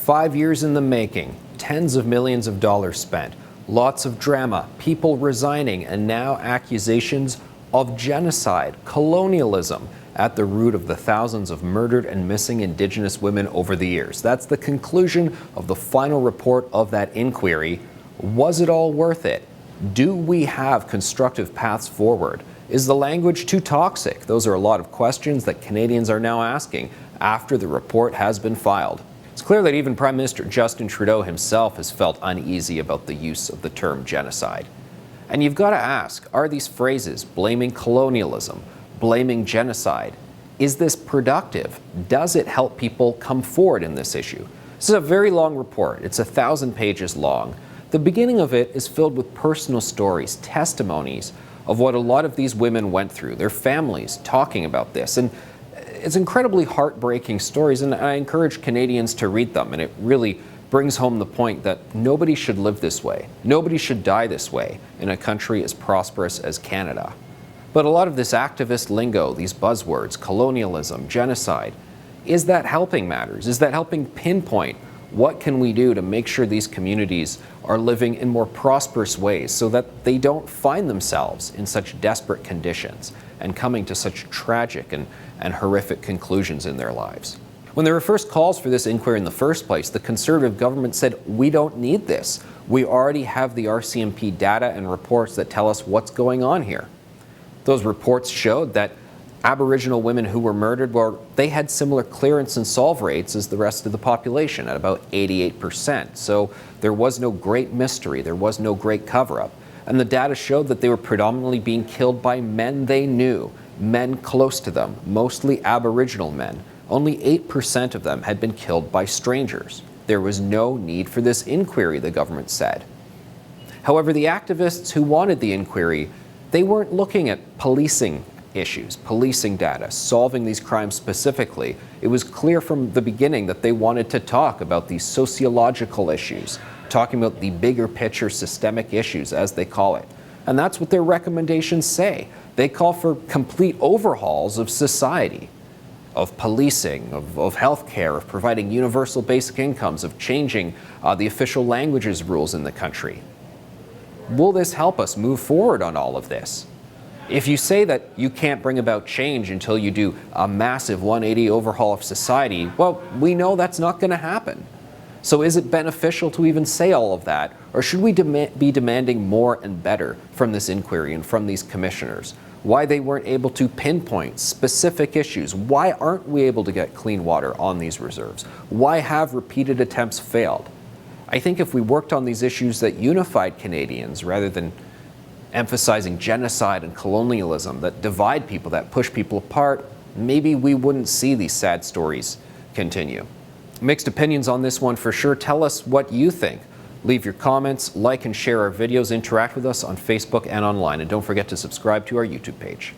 5 years in the making, tens of millions of dollars spent, lots of drama, people resigning, and now accusations of genocide, colonialism, at the root of the thousands of murdered and missing Indigenous women over the years. That's the conclusion of the final report of that inquiry. Was it all worth it? Do we have constructive paths forward? Is the language too toxic? Those are a lot of questions that Canadians are now asking after the report has been filed. It's clear that even Prime Minister Justin Trudeau himself has felt uneasy about the use of the term genocide. And you've got to ask, are these phrases, blaming colonialism, blaming genocide, is this productive? Does it help people come forward in this issue? This is a very long report. It's 1,000 pages long. The beginning of it is filled with personal stories, testimonies of what a lot of these women went through, their families talking about this. And it's incredibly heartbreaking stories, and I encourage Canadians to read them. And it really brings home the point that nobody should live this way. Nobody should die this way in a country as prosperous as Canada. But a lot of this activist lingo, these buzzwords, colonialism, genocide, is that helping matters? Is that helping pinpoint what can we do to make sure these communities are living in more prosperous ways so that they don't find themselves in such desperate conditions and coming to such tragic and horrific conclusions in their lives? When there were first calls for this inquiry in the first place, the Conservative government said, we don't need this. We already have the RCMP data and reports that tell us what's going on here. Those reports showed that Aboriginal women who were murdered, well, they had similar clearance and solve rates as the rest of the population at about 88%. So there was no great mystery, there was no great cover-up. And the data showed that they were predominantly being killed by men they knew, men close to them, mostly Aboriginal men. Only 8% of them had been killed by strangers. There was no need for this inquiry, the government said. However, the activists who wanted the inquiry, they weren't looking at policing issues, policing data, solving these crimes specifically. It was clear from the beginning that they wanted to talk about these sociological issues, talking about the bigger picture systemic issues, as they call it. And that's what their recommendations say. They call for complete overhauls of society, of policing, of healthcare, of providing universal basic incomes, of changing the official languages rules in the country. Will this help us move forward on all of this? If you say that you can't bring about change until you do a massive 180 overhaul of society, well, we know that's not going to happen. So is it beneficial to even say all of that? Or should we be demanding more and better from this inquiry and from these commissioners? Why they weren't able to pinpoint specific issues? Why aren't we able to get clean water on these reserves? Why have repeated attempts failed? I think if we worked on these issues that unified Canadians rather than emphasizing genocide and colonialism that divide people, that push people apart, maybe we wouldn't see these sad stories continue. Mixed opinions on this one for sure. Tell us what you think. Leave your comments, like and share our videos, interact with us on Facebook and online, and don't forget to subscribe to our YouTube page.